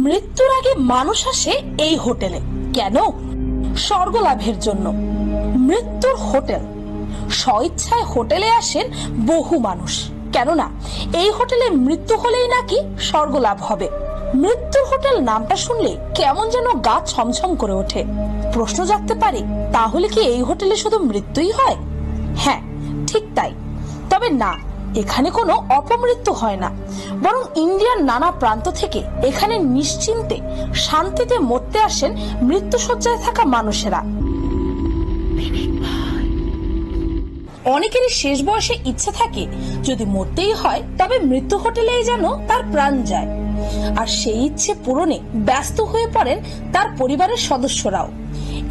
মৃত্যুর আগে মানুষ আসে এই হোটেলে কেন? স্বর্গ লাভের জন্য। মৃত্যুর হোটেল। স্বইচ্ছায় হোটেলে আসেন বহু মানুষ, কেননা এই হোটেলে মৃত্যু হলেই নাকি স্বর্গ লাভ হবে। মৃত্যুর হোটেল নামটা শুনলে কেমন যেন গা ছমছম করে ওঠে। প্রশ্ন জাগতে পারে, তাহলে কি এই হোটেলে শুধু মৃত্যুই হয়? হ্যাঁ, ঠিক তাই। তবে না, এখানে কোনো অপমৃত্যু হয় না, বরং ইন্ডিয়ার নানা প্রান্ত থেকে এখানে নিশ্চিন্তে শান্তিতে মরতে আসেন মৃত্যুশয্যায় থাকা মানুষেরা। অনেকেরই শেষ বয়সে ইচ্ছে থাকে যদি মরতেই হয় তবে মৃত্যু হোটেলেই যেন তার প্রাণ যায়, আর সেই ইচ্ছে পূরণে ব্যস্ত হয়ে পড়েন তার পরিবারের সদস্যরাও।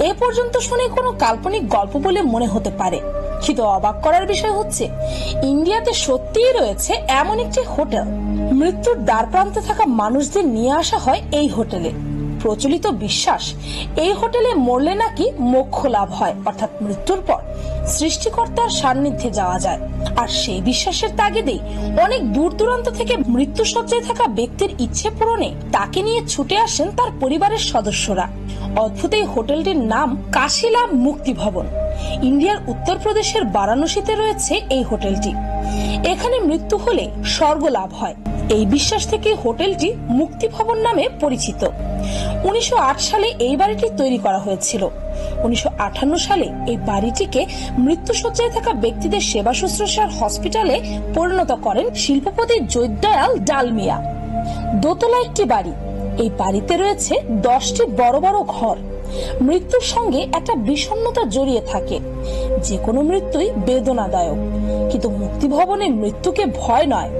এ পর্যন্ত শুনে কোনো কাল্পনিক গল্প বলে মনে হতে পারে, কিন্তু অবাক করার বিষয় হচ্ছে ইন্ডিয়াতে সত্যিই রয়েছে এমন একটি হোটেল। মৃত্যুর দ্বার প্রান্তে থাকা মানুষদের নিয়ে আসা হয় এই হোটেলে। প্রচলিত বিশ্বাস, এই হোটেলে মরলে নাকি মোক্ষ লাভ হয়, অর্থাৎ মৃত্যুর পর সৃষ্টিকর্তার সান্নিধ্যে যাওয়া যায়। আর সেই বিশ্বাসের তাগিদেই অনেক দূর দূরান্ত থেকে মৃত্যুশয্যায় থাকা ব্যক্তির ইচ্ছে পূরণে তাকে নিয়ে ছুটে আসেন তার পরিবারের সদস্যরা। অদ্ভুত এই হোটেলটির নাম কাশিলা মুক্তি ভবন। ইন্ডিয়ার উত্তরপ্রদেশের বারাণসীতে রয়েছে এই হোটেলটি। এখানে মৃত্যু হলে স্বর্গ লাভ হয়, এই বিশ্বাস থেকে হোটেলটি মুক্তি ভবন নামে পরিচিত। 1908 সালে এই বাড়িটি তৈরি করা হয়েছিল। 1958 সালে এই বাড়িটিকে মৃত্যুশয্যায় থাকা ব্যক্তিদের সেবা শুশ্রূষার হসপিটালে পরিণত করেন শিল্পপতি জয়দয়াল ডালমিয়া। দোতলা একটি বাড়ি। এই বাড়িতে রয়েছে 10টি বড় বড় ঘর। মৃত্যুর সঙ্গে একটা বিষণ্ণতা জড়িয়ে থাকে। যে কোনো মৃত্যুই বেদনাদায়ক, কিন্তু মুক্তি ভবনে মৃত্যুকে ভয় নয়,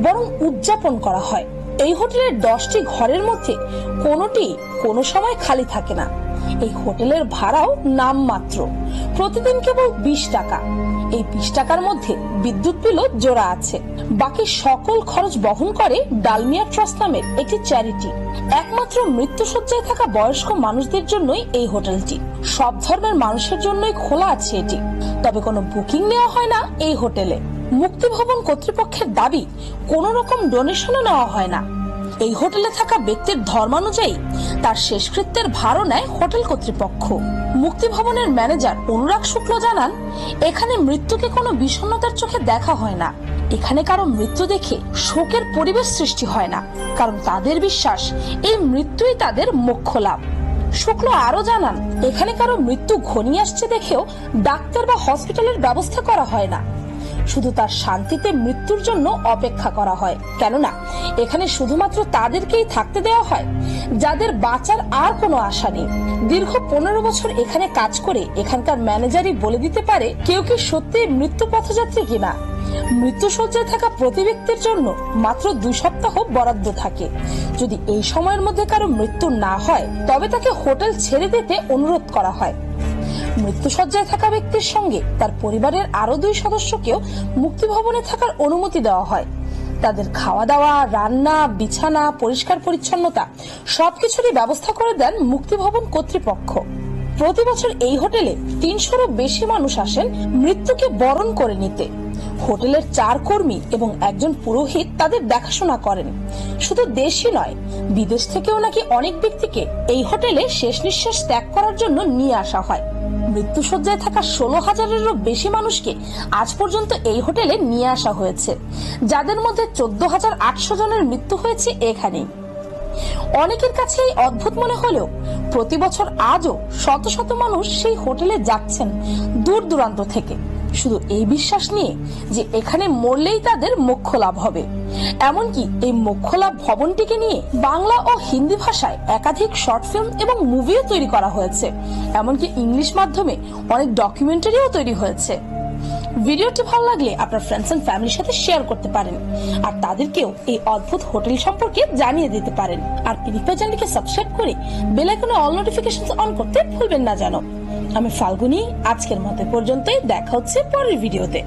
বরং উদযাপন করা হয়। এই হোটেলের 10টি ঘরের মধ্যে কোনোটি কোনো সময় খালি থাকে না। এই হোটেলের ভাড়াও নামমাত্র, প্রতিদিন কেবল 20 টাকা। এই 20 টাকার মধ্যে বিদ্যুৎ বিলও জোড়া আছে। বাকি সকল খরচ বহন করে ডালমিয়া ট্রাস্ট নামের একটি চ্যারিটি। একমাত্র মৃত্যুশয্যায় থাকা বয়স্ক মানুষদের জন্যই এই হোটেলটি। সব ধর্মের মানুষের জন্যই খোলা আছে এটি, তবে কোনো বুকিং নেওয়া হয় না এই হোটেলে। মুক্তি ভবন কর্তৃপক্ষের দাবি, কোনো রকম ডোনেশনও নেওয়া হয় না। এই হোটেলে থাকা ব্যক্তির ধর্মানুযায়ী তার শেষকৃত্যের ভারও নেয় হোটেল কর্তৃপক্ষ। মুক্তি ভবনের ম্যানেজার অনুরাগ শুক্ল জানান, এখানে মৃত্যুকে কোনো বিষণ্ণতার চোখে দেখা হয় না। এখানে কারো মৃত্যু দেখে শোকের পরিবেশ সৃষ্টি হয় না, কারণ তাদের বিশ্বাস এই মৃত্যুই তাদের মোক্ষ লাভ। শুক্ল আরো জানান, এখানে কারো মৃত্যু ঘনিয়ে আসছে দেখেও ডাক্তার বা হসপিটালের ব্যবস্থা করা হয় না, শুধু তার শান্তিতে মৃত্যুর জন্য অপেক্ষা করা হয়। কেননা এখানে শুধুমাত্র তাদেরকেই থাকতে দেওয়া হয় যাদের বাঁচার আর কোনো আশা নেই। দীর্ঘ 15 বছর এখানে কাজ করে এখানকার ম্যানেজারই বলে দিতে পারে কেউ কি সত্যি মৃত্যু পথযাত্রী কিনা। মৃত্যুশয্যায় থাকা প্রতি ব্যক্তির জন্য মাত্র 2 সপ্তাহ বরাদ্দ থাকে। যদি এই সময়ের মধ্যে কারো মৃত্যু না হয় তবে তাকে হোটেল ছেড়ে দিতে অনুরোধ করা হয়। মৃত্যুশয্যায় থাকা ব্যক্তির সঙ্গে তার পরিবারের আরো 2 সদস্যকেও মুক্তি ভবনে থাকার অনুমতি দেওয়া হয়। তাদের খাওয়া দাওয়া, রান্না, বিছানা, পরিষ্কার পরিচ্ছন্নতা সবকিছুরই ব্যবস্থা করে দেন মুক্তি ভবন কর্তৃপক্ষ। প্রতি বছর এই হোটেলে 300-রও বেশি মানুষ আসেন মৃত্যুকে বরণ করে নিতে। হোটেলের 4 কর্মী এবং একজন পুরোহিত তাদের দেখাশোনা করেন। শুধু দেশই নয়, বিদেশ থেকেও নাকি অনেক ব্যক্তিকে এই হোটেলে শেষ নিঃশ্বাস ত্যাগ করার জন্য নিয়ে আসা হয়। মৃত্যুশয্যায় থাকা 16,000-এরও বেশি মানুষকে আজ পর্যন্ত এই হোটেলে নিয়ে আসা হয়েছে, যাদের মধ্যে 14,800 জনের মৃত্যু হয়েছে এখানেই। অনেকের কাছে এই অদ্ভুত মনে হলেও প্রতি বছর আজও শত শত মানুষ সেই হোটেলে যাচ্ছেন দূর দূরান্ত থেকে, শুধু এই বিশ্বাস নিয়ে যে এখানে মরলেই তাদের মোক্ষ লাভ হবে। এমনকি এই মোক্ষ লাভ ভবনটিকে নিয়ে বাংলা ও হিন্দি ভাষায় একাধিক শর্ট ফিল্ম এবং মুভিও তৈরি করা হয়েছে। এমনকি ইংলিশ মাধ্যমে অনেক ডকুমেন্টারিও তৈরি হয়েছে। ভিডিওটি ভালো লাগলে আপনার ফ্রেন্ডস এন্ড ফ্যামিলির সাথে শেয়ার করতে পারেন, আর তাদেরকেও এই অদ্ভুত হোটেল সম্পর্কে জানিয়ে দিতে পারেন। আর পিনিক চ্যানেলকে সাবস্ক্রাইব করে বেল আইকনে অল নোটিফিকেশন অন করতে ভুলবেন না যেন। আমি ফাল্গুনি, আজকের মতো পর্যন্তই। দেখা হচ্ছে পরের ভিডিওতে।